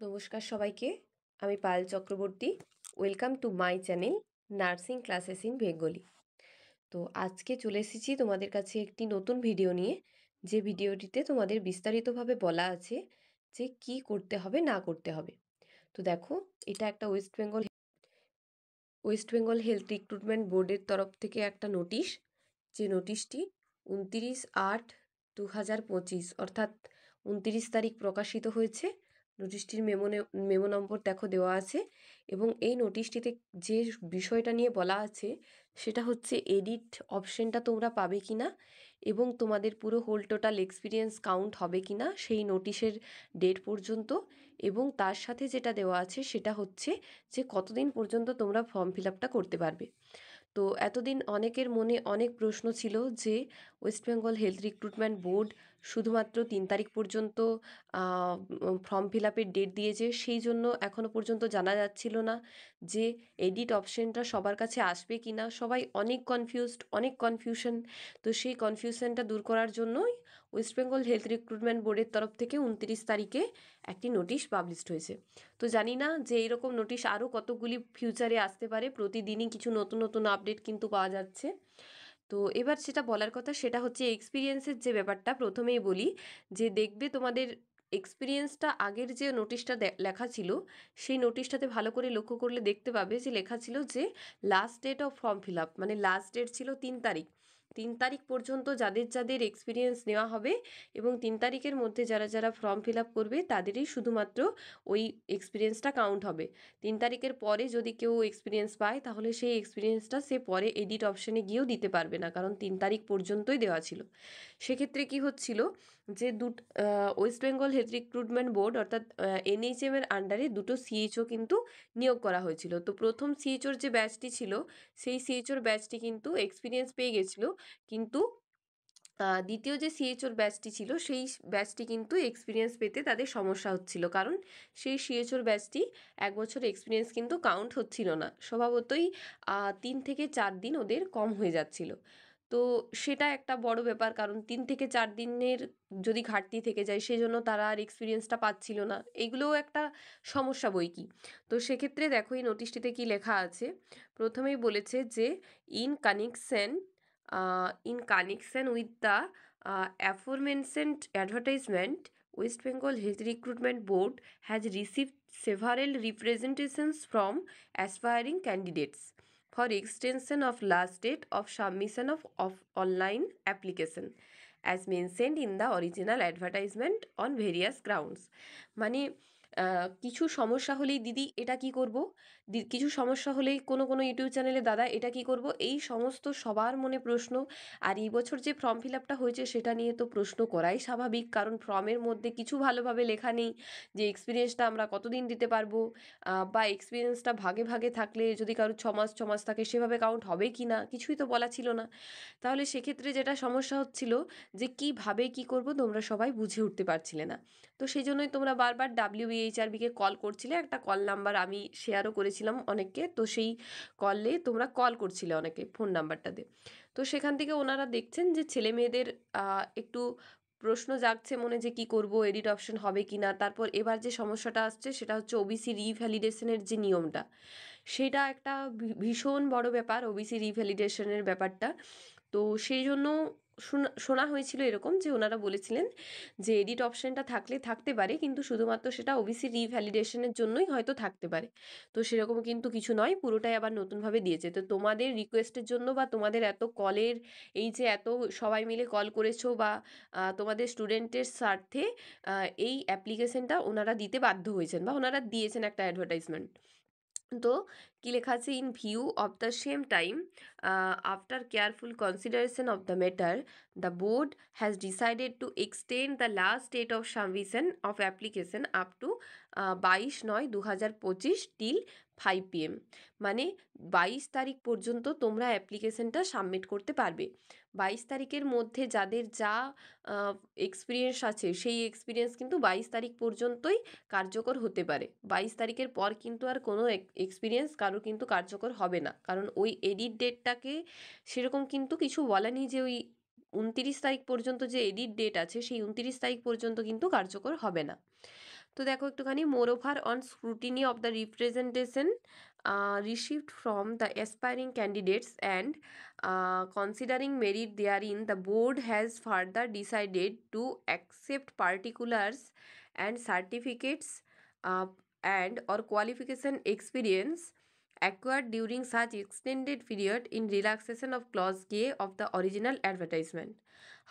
নমস্কার সবাইকে, আমি Payel Chakraborty. Welcome to my channel nursing classes in Bengali. তো আজকে চলে এসেছি তোমাদের কাছে একটি নতুন ভিডিও নিয়ে, যে ভিডিওটিতে তোমাদের বিস্তারিতভাবে বলা আছে যে কি করতে হবে না করতে হবে। তো দেখো, এটা একটা ওয়েস্ট বেঙ্গল হেলথ রিক্রুটমেন্ট বোর্ডের তরফ থেকে একটা নোটিশ, যে নোটিশটি 29/8/2025 অর্থাৎ 29 তারিখ প্রকাশিত হয়েছে। নোটিশটির মেমো নম্বর দেখো দেওয়া আছে, এবং এই নোটিশটিতে যে বিষয়টা নিয়ে বলা আছে সেটা হচ্ছে এডিট অপশনটা তোমরা পাবে কি না, এবং তোমাদের পুরো হোল টোটাল এক্সপিরিয়েন্স কাউন্ট হবে কি না সেই নোটিশের ডেট পর্যন্ত। এবং তার সাথে যেটা দেওয়া আছে সেটা হচ্ছে যে কতদিন পর্যন্ত তোমরা ফর্ম ফিল আপটা করতে পারবে। তো এতদিন অনেকের মনে অনেক প্রশ্ন ছিল যে West Bengal health recruitment board শুধুমাত্র 3 তারিখ পর্যন্ত ফর্ম ফিল আপের ডেট দিয়েছে, সেই জন্য এখনও পর্যন্ত জানা যাচ্ছিল না যে এডিট অপশনটা সবার কাছে আসবে কি না। সবাই অনেক অনেক কনফিউশন। তো সেই কনফিউশনটা দূর করার জন্যই ওয়েস্ট বেঙ্গল হেলথ রিক্রুটমেন্ট বোর্ডের তরফ থেকে 29 তারিখে একটি নোটিশ পাবলিশড হয়েছে। তো জানি না যে এইরকম নোটিশ আরও কতগুলি ফিউচারে আসতে পারে, প্রতিদিনই কিছু নতুন নতুন আপডেট কিন্তু পাওয়া যাচ্ছে। তো এবার যেটা বলার কথা সেটা হচ্ছে এক্সপিরিয়েন্সের যে ব্যাপারটা প্রথমেই বলি, যে দেখবে তোমাদের এক্সপিরিয়েন্সটা আগের যে নোটিশটা লেখা ছিল সেই নোটিশটাতে ভালো করে লক্ষ্য করলে দেখতে পাবে যে লেখা ছিল যে last date of form fill up, মানে লাস্ট ডেট ছিল 3 তারিখ। 3 তারিখ পর্যন্ত যাদের যাদের এক্সপিরিয়েন্স নেওয়া হবে, এবং 3 তারিখের মধ্যে যারা যারা ফর্ম ফিল আপ করবে তাদেরই শুধুমাত্র ওই এক্সপিরিয়েন্সটা কাউন্ট হবে। 3 তারিখের পরে যদি কেউ এক্সপিরিয়েন্স পায় তাহলে সেই এক্সপিরিয়েন্সটা সে পরে এডিট অপশানে গিয়েও দিতে পারবে না, কারণ 3 তারিখ পর্যন্তই দেওয়া ছিল। সেক্ষেত্রে কি হচ্ছিল যে West Bengal health recruitment board অর্থাৎ এনএইচএম এর আন্ডারে দুটো সিএইচও কিন্তু নিয়োগ করা হয়েছিল। তো প্রথম সিএইচওর যে ব্যাচটি ছিল সেই সিএইচওর ব্যাচটি কিন্তু এক্সপিরিয়েন্স পেয়ে গেছিলো, কিন্তু দ্বিতীয় যে সিএইচওর ব্যাচটি ছিল সেই ব্যাচটি কিন্তু এক্সপিরিয়েন্স পেতে তাদের সমস্যা হচ্ছিল, কারণ সেই সিএইচওর ব্যাচটি 1 বছর এক্সপিরিয়েন্স কিন্তু কাউন্ট হচ্ছিল না, স্বভাবতই 3 থেকে 4 দিন ওদের কম হয়ে যাচ্ছিল। তো সেটা একটা বড় ব্যাপার, কারণ 3 থেকে 4 দিনের যদি ঘাটতি থেকে যায় সেজন্য তারা আর এক্সপিরিয়েন্সটা পাচ্ছিল না, এইগুলোও একটা সমস্যা বই কি। তো সেক্ষেত্রে দেখো এই নোটিশটিতে কি লেখা আছে। প্রথমেই বলেছে যে in connection with the aforementioned advertisement, West Bengal Health Recruitment Board has received several representations from aspiring candidates for extension of last date of submission of online application as mentioned in the original advertisement on various grounds. মানে কিছু সমস্যা হলেই দিদি এটা কি করব, কিছু সমস্যা হলেই কোনো কোনো ইউটিউব চ্যানেলে দাদা এটা কি করব, এই সমস্ত সবার মনে প্রশ্ন। আর এই বছর যে ফর্ম ফিল আপটা হয়েছে সেটা নিয়ে তো প্রশ্ন করাই স্বাভাবিক, কারণ ফর্মের মধ্যে কিছু ভালোভাবে লেখা নেই যে এক্সপিরিয়েন্সটা আমরা কতদিন দিতে পারবো, বা এক্সপিরিয়েন্সটা ভাগে ভাগে থাকলে যদি কারোর 6 মাস থাকে সেভাবে কাউন্ট হবে কি না, কিছুই তো বলা ছিল না। তাহলে সেক্ষেত্রে যেটা সমস্যা হচ্ছিল যে কীভাবে কী করব তোমরা সবাই বুঝে উঠতে পারছিলে না। তো সেই জন্যই তোমরা বারবার WBHRBকে কল করছিলে, একটা কল নাম্বার আমি শেয়ারও করেছিলাম অনেককে, তো সেই কলে তোমরা কল করছিলে অনেকে ফোন নাম্বারটাতে। তো সেখান থেকে ওনারা দেখছেন যে ছেলে মেয়েদের একটু প্রশ্ন জাগছে মনে যে কি করব, এডিট অপশন হবে কি না। তারপর এবার যে সমস্যাটা আসছে সেটা হচ্ছে ওবিসি রিভ্যালিডেশনের যে নিয়মটা, সেটা একটা ভীষণ বড় ব্যাপার, ওবিসি রিভ্যালিডেশনের ব্যাপারটা। তো সেই জন্য শোনা হয়েছিল এরকম যে ওনারা বলেছিলেন যে এডিট অপশনটা থাকলে থাকতে পারে, কিন্তু শুধুমাত্র সেটা ওবিসি রিভ্যালিডেশনের জন্যই হয়তো থাকতে পারে। তো সেরকম কিন্তু কিছু নয়, পুরোটাই আবার নতুনভাবে দিয়েছে। তো তোমাদের রিকোয়েস্টের জন্য বা তোমাদের এত কলের, এই যে এত সবাই মিলে কল করেছো, বা তোমাদের স্টুডেন্টের স্বার্থে এই অ্যাপ্লিকেশনটা ওনারা দিতে বাধ্য হয়েছেন, বা ওনারা দিয়েছেন একটা অ্যাডভার্টাইজমেন্ট। তো কি লেখা আছে, in view of the same time, after careful consideration of the matter, the board has decided to extend the last date of submission of application up to 22/9/2025 till 5 PM। মানে 22 তারিখ পর্যন্ত তোমরা অ্যাপ্লিকেশনটা সাবমিট করতে পারবে। 22 তারিখের মধ্যে যাদের যা এক্সপিরিয়েন্স আছে সেই এক্সপিরিয়েন্স কিন্তু 22 তারিখ পর্যন্তই কার্যকর হতে পারে। 22 তারিখের পর কিন্তু আর কোনো এক্সপিরিয়েন্স কারোর কিন্তু কার্যকর হবে না, কারণ ওই এডিট ডেটটাকে সেরকম কিন্তু কিছু বলা নেই যে ওই 29 তারিখ পর্যন্ত যে এডিট ডেট আছে সেই 29 তারিখ পর্যন্ত কিন্তু কার্যকর হবে না। তো দেখো একটুখানি moreover on scrutiny of the representation received from the aspiring candidates and considering merit therein, the board has further decided to accept particulars and certificates uh, and or qualification experience acquired during such extended period in relaxation of clause K of the original advertisement.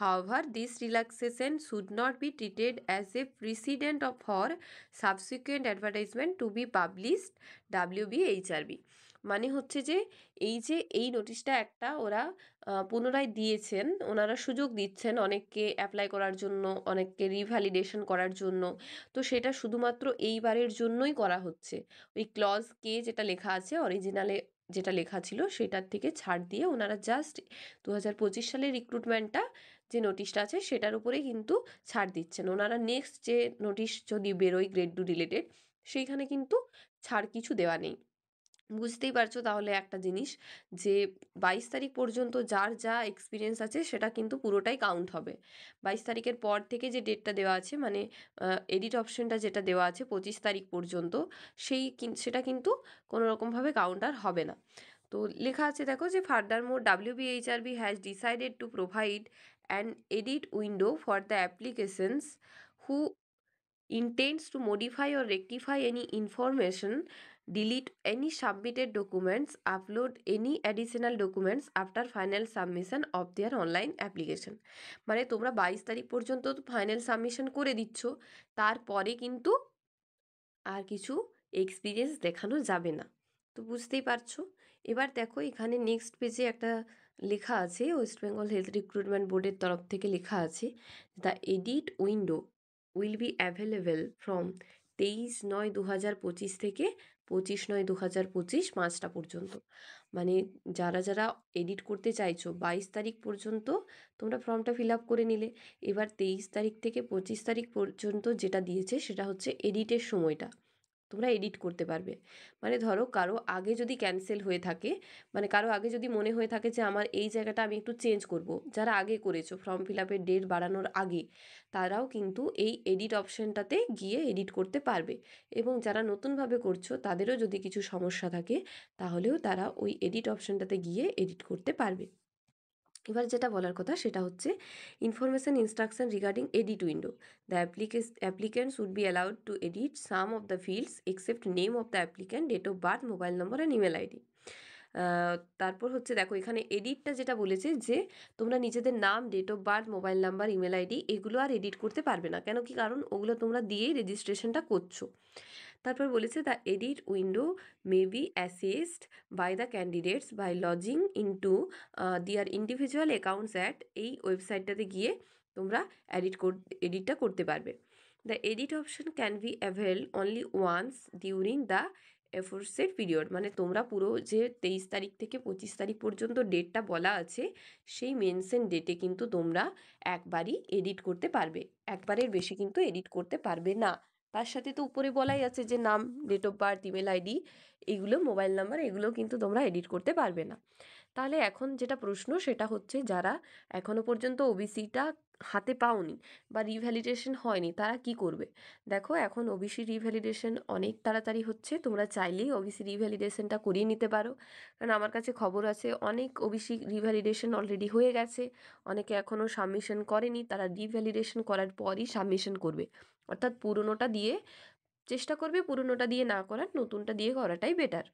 However, this relaxation should not be treated as a precedent for subsequent advertisement to be published WBHRB। মানে হচ্ছে যে এই নোটিশটা একটা ওরা পুনরায় দিয়েছেন, ওনারা সুযোগ দিচ্ছেন অনেককে অ্যাপ্লাই করার জন্য, অনেককে রিভ্যালিডেশন করার জন্য। তো সেটা শুধুমাত্র এইবারের জন্যই করা হচ্ছে। ওই ক্লজ কে যেটা লেখা আছে অরিজিনালে, যেটা লেখা ছিল সেটার থেকে ছাড় দিয়ে ওনারা জাস্ট 2025 সালের রিক্রুটমেন্টটা যে নোটিশটা আছে সেটার উপরেই কিন্তু ছাড় দিচ্ছেন। ওনারা নেক্সট যে নোটিশ যদি বেরোয় গ্রেড 2 রিলেটেড, সেইখানে কিন্তু ছাড় কিছু দেওয়া নেই। বুঝতেই পারছো তাহলে একটা জিনিস, যে 22 তারিখ পর্যন্ত যার যা এক্সপিরিয়েন্স আছে সেটা কিন্তু পুরোটাই কাউন্ট হবে। 22 তারিখের পর থেকে যে ডেটটা দেওয়া আছে, মানে এডিট অপশনটা যেটা দেওয়া আছে 25 তারিখ পর্যন্ত, সেটা কিন্তু কোনো রকমভাবে কাউন্টার হবে না। তো লেখা আছে দেখো যে further more WBHRB has decided to provide an edit window for the applications who intends to modify or rectify any information, delete any submitted documents, upload any additional documents after final submission of their online application। মানে তোমরা 22 তারিখ পর্যন্ত তো final submission করে দিচ্ছ, তারপরে কিন্তু আর কিছু এক্সপিরিয়েন্স দেখানো যাবে না। তো বুঝতেই পারছো। এবার দেখো এখানে নেক্সট পেজে একটা লেখা আছে, ওয়েস্ট বেঙ্গল হেলথ রিক্রুটমেন্ট বোর্ডের তরফ থেকে লেখা আছে, the edit window will be available from 23/9/2025 থেকে 25/9/2025 5টা পর্যন্ত। মানে যারা এডিট করতে চাইছো 22 তারিখ পর্যন্ত তোমরা ফর্মটা ফিল আপ করে নিলে, এবার 23 তারিখ থেকে 25 তারিখ পর্যন্ত যেটা দিয়েছে সেটা হচ্ছে এডিটের সময়টা, তোমরা এডিট করতে পারবে। মানে ধরো কারো আগে যদি ক্যান্সেল হয়ে থাকে, মানে কারো আগে যদি মনে হয়ে থাকে যে আমার এই জায়গাটা আমি একটু চেঞ্জ করব, যারা আগে করেছো ফর্ম ফিল আপের ডেট বাড়ানোর আগে, তারাও কিন্তু এই এডিট অপশানটাতে গিয়ে এডিট করতে পারবে। এবং যারা নতুনভাবে করছো তাদেরও যদি কিছু সমস্যা থাকে তাহলেও তারা ওই এডিট অপশানটাতে গিয়ে এডিট করতে পারবে। এবার যেটা বলার কথা সেটা হচ্ছে information instruction regarding edit window, the applicants would be allowed to edit some of the fields except name of the applicant, date of birth, mobile number and email ID. তারপর হচ্ছে দেখো এখানে এডিটটা যেটা বলেছে যে তোমরা নিজেদের নাম, date of birth, mobile number, email ID এগুলো আর এডিট করতে পারবে না। কেন কি কারণ ওগুলো তোমরা দিয়েই রেজিস্ট্রেশনটা করছো। তারপর বলেছে the edit window may be accessed by the candidates by logging into their individual accounts at, এই ওয়েবসাইটটাতে গিয়ে তোমরা এডিটটা করতে পারবে। The edit option can be avail only once during the aforesaid period. মানে তোমরা পুরো যে 23 তারিখ থেকে 25 তারিখ পর্যন্ত ডেটটা বলা আছে সেই মেনশন ডেটে কিন্তু তোমরা একবারই এডিট করতে পারবে, একবারের বেশি কিন্তু এডিট করতে পারবে না। তার সাথে তো উপরে বলাই আছে যে নাম, date of birth, email ID এগুলো, মোবাইল নাম্বার এগুলো কিন্তু তোমরা এডিট করতে পারবে না। তাহলে এখন যেটা প্রশ্ন সেটা হচ্ছে যারা এখনও পর্যন্ত ওবিসিটা হাতে পাওনি বা রিভ্যালিডেশন হয়নি তারা কি করবে। দেখো এখন ওবিসি রিভ্যালিডেশন অনেক তাড়াতাড়ি হচ্ছে, তোমরা চাইলেই ওবিসি রিভ্যালিডেশনটা করিয়ে নিতে পারো। কারণ আমার কাছে খবর আছে অনেক ওবিসি রিভ্যালিডেশন অলরেডি হয়ে গেছে, অনেকে এখনও সাবমিশন করেনি, তারা রিভ্যালিডেশন করার পরই সাবমিশন করবে। অর্থাৎ পুরনোটা দিয়ে চেষ্টা করবে, পুরনোটা দিয়ে না করার, নতুনটা দিয়ে করাটাই বেটার।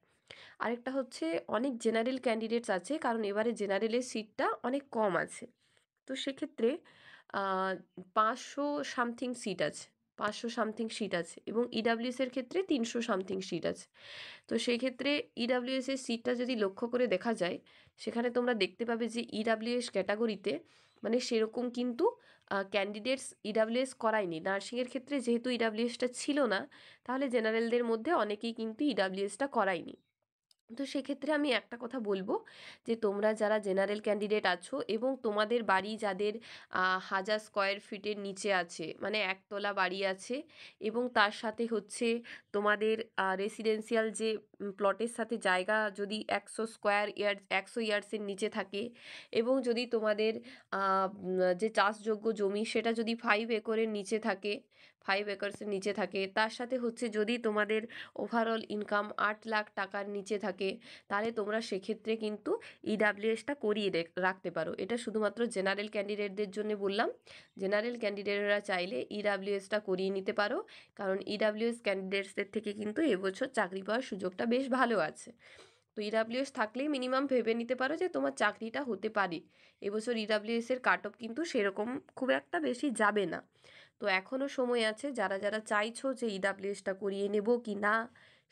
আরেকটা হচ্ছে অনেক জেনারেল ক্যান্ডিডেটস আছে, কারণ এবারে জেনারেলের সিটটা অনেক কম আছে। তো সেক্ষেত্রে 500 সামথিং সিট আছে, 500 সামথিং সিট আছে, এবং ইডাব্লিউএসের ক্ষেত্রে 300 সামথিং সিট আছে। তো সেই ক্ষেত্রে ইডাব্লিউএসের সিটটা যদি লক্ষ্য করে দেখা যায়, সেখানে তোমরা দেখতে পাবে যে ইডাব্লিউএস ক্যাটাগরিতে মানে সেরকম কিন্তু ক্যান্ডিডেটস ইডাব্লিউএস করায়নি। নার্সিংয়ের ক্ষেত্রে যেহেতু ইডাব্লিউএসটা ছিল না, তাহলে জেনারেলদের মধ্যে অনেকেই কিন্তু ইডাব্লিউএসটা করায়নি। তো সেক্ষেত্রে আমি একটা কথা বলবো যে তোমরা যারা জেনারেল ক্যান্ডিডেট আছো এবং তোমাদের বাড়ি যাদের 1000 স্কোয়ার ফিটের নিচে আছে, মানে একতলা বাড়ি আছে, এবং তার সাথে হচ্ছে তোমাদের রেসিডেন্সিয়াল যে প্লটের সাথে জায়গা যদি 100 ইয়ার্সের নিচে থাকে, এবং যদি তোমাদের যে চাষযোগ্য জমি সেটা যদি 5 একরের নিচে থাকে, 5 একর্সের নিচে থাকে, তার সাথে হচ্ছে যদি তোমাদের ওভারঅল ইনকাম 8 লাখ টাকার নিচে থাকে, তাহলে তোমরা সেক্ষেত্রে কিন্তু ইডাব্লিউএসটা করিয়ে রাখতে পারো। এটা শুধুমাত্র জেনারেল ক্যান্ডিডেটদের জন্য বললাম। জেনারেল ক্যান্ডিডেটরা চাইলে ইডাব্লিউএসটা করিয়ে নিতে পারো, কারণ ইডাব্লিউএস ক্যান্ডিডেটসদের থেকে কিন্তু এবছর চাকরি পাওয়ার সুযোগটা বেশ ভালো আছে। তো ইডাব্লিউএস থাকলেই মিনিমাম ভেবে নিতে পারো যে তোমার চাকরিটা হতে পারে। এবছর ইডাব্লিউএসের কাট অফ কিন্তু সেরকম খুব একটা বেশি যাবে না। তো এখনও সময় আছে, যারা যারা চাইছো যে ইডাব্লিউএসটা করিয়ে নেব কি না,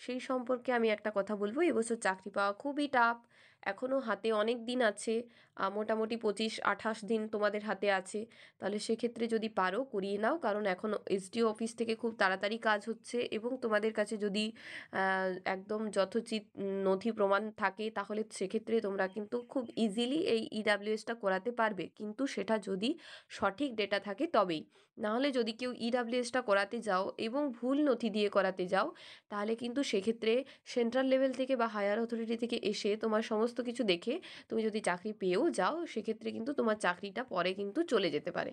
সেই সম্পর্কে আমি একটা কথা বলবো। এবছর চাকরি পাওয়া খুবই টাফ। এখনও হাতে অনেক দিন আছে, মোটামুটি 25-28 দিন তোমাদের হাতে আছে। তাহলে সেক্ষেত্রে যদি পারো করিয়ে নাও, কারণ এখন এসডিও অফিস থেকে খুব তাড়াতাড়ি কাজ হচ্ছে, এবং তোমাদের কাছে যদি একদম যথোচিত নথি প্রমাণ থাকে, তাহলে সেক্ষেত্রে তোমরা কিন্তু খুব ইজিলি এই ইডাব্লিউএসটা করাতে পারবে, কিন্তু সেটা যদি সঠিক ডেটা থাকে তবেই। নাহলে যদি কেউ ইডাব্লিউএসটা করাতে যাও এবং ভুল নথি দিয়ে করাতে যাও, তাহলে কিন্তু সেক্ষেত্রে সেন্ট্রাল লেভেল থেকে বা হায়ার অথরিটি থেকে এসে তোমার সমস্ত কিছু দেখে তুমি যদি চাকরি পেয়েও যাও, সেক্ষেত্রে কিন্তু তোমার চাকরিটা পরে কিন্তু চলে যেতে পারে।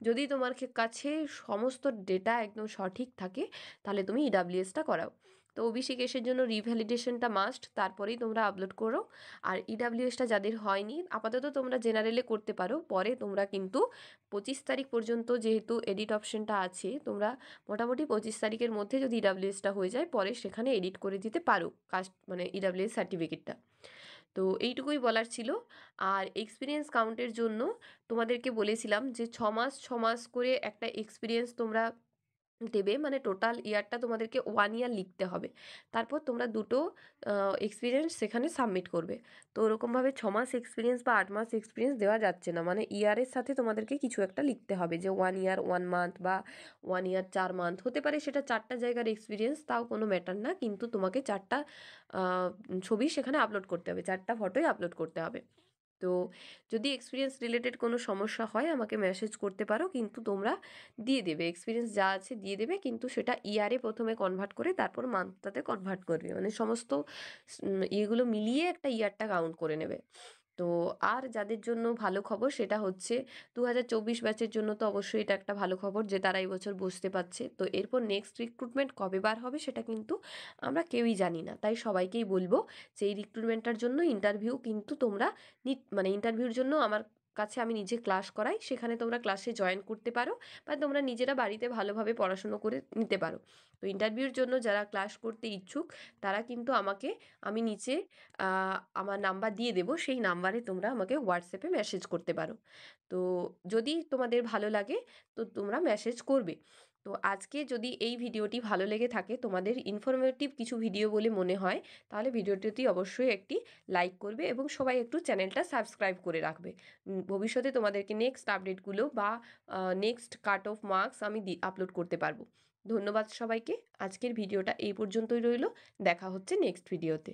যদি তোমার কাছে সমস্ত ডেটা একদম সঠিক থাকে, তাহলে তুমি ইডাব্লিউএসটা করাও। তো ওবিসি কেসের জন্য রিভ্যালিডেশনটা মাস্ট, তারপরেই তোমরা আপলোড করো। আর ইডাব্লিউএসটা যাদের হয়নি, আপাতত তোমরা জেনারেলে করতে পারো, পরে তোমরা কিন্তু 25 তারিখ পর্যন্ত যেহেতু এডিট অপশনটা আছে, তোমরা মোটামুটি 25 তারিখের মধ্যে যদি ইডাব্লিউএসটা হয়ে যায়, পরে সেখানে এডিট করে দিতে পারো কাস্ট মানে ইডাব্লিউএস সার্টিফিকেটটা। তো এইটুকুই বলার ছিল। আর এক্সপিরিয়েন্স কাউন্টের জন্য তোমাদেরকে বলেছিলাম যে 6 মাস 6 মাস করে একটা এক্সপিরিয়েন্স তোমরা দেবে, মানে টোটাল ইয়ারটা তোমাদেরকে 1 ইয়ার লিখতে হবে। তারপর তোমরা দুটো এক্সপিরিয়েন্স সেখানে সাবমিট করবে। তো ওরকমভাবে 6 মাস এক্সপিরিয়েন্স বা 8 মাস এক্সপিরিয়েন্স দেওয়া যাচ্ছে না, মানে ইয়ারের সাথে তোমাদেরকে কিছু একটা লিখতে হবে, যে 1 ইয়ার 1 মান্থ বা 1 ইয়ার 4 মান্থ হতে পারে। সেটা 4টা জায়গার এক্সপিরিয়েন্স, তাও কোনো ম্যাটার না, কিন্তু তোমাকে 4টা ছবি সেখানে আপলোড করতে হবে, 4টা ফটোই আপলোড করতে হবে। তো যদি এক্সপিরিয়েন্স রিলেটেড কোনো সমস্যা হয় আমাকে মেসেজ করতে পারো, কিন্তু তোমরা দিয়ে দেবে এক্সপিরিয়েন্স যা আছে দিয়ে দেবে, কিন্তু সেটা ইয়ারে প্রথমে কনভার্ট করে তারপর মান্থটাতে কনভার্ট করবে, মানে সমস্ত ইয়েগুলো মিলিয়ে একটা ইয়ারটা কাউন্ট করে নেবে। তো আর যাদের জন্য ভালো খবর সেটা হচ্ছে 2024 ব্যাচের জন্য তো অবশ্যই এটা একটা ভালো খবর যে তারা এই বছর বসতে পারছে। তো এরপর নেক্সট রিক্রুটমেন্ট কবে বার হবে সেটা কিন্তু আমরা কেউই জানি না, তাই সবাইকেই বলবো যে এই রিক্রুটমেন্টটার জন্য ইন্টারভিউ কিন্তু তোমরা মানে ইন্টারভিউর জন্য আমার কাছে আমি নিজে ক্লাস করাই, সেখানে তোমরা ক্লাসে জয়েন করতে পারো, বা তোমরা নিজেরা বাড়িতে ভালোভাবে পড়াশুনো করে নিতে পারো। তো ইন্টারভিউর জন্য যারা ক্লাস করতে ইচ্ছুক, তারা কিন্তু আমি নিচে আমার নাম্বার দিয়ে দেবো, সেই নাম্বারে তোমরা আমাকে হোয়াটসঅ্যাপে মেসেজ করতে পারো। তো যদি তোমাদের ভালো লাগে তো তোমরা মেসেজ করবে। তো আজকে যদি এই ভিডিওটি ভালো লেগে থাকে, তোমাদের ইনফরমেটিভ কিছু ভিডিও বলে মনে হয়, তাহলে ভিডিওটিতে অবশ্যই একটি লাইক করবে এবং সবাই একটু চ্যানেলটা সাবস্ক্রাইব করে রাখবে। ভবিষ্যতে তোমাদেরকে নেক্সট আপডেটগুলো বা নেক্সট কাট অফ মার্কস আমি আপলোড করতে পারবো। ধন্যবাদ সবাইকে। আজকের ভিডিওটা এই পর্যন্তই রইল। দেখা হচ্ছে নেক্সট ভিডিওতে।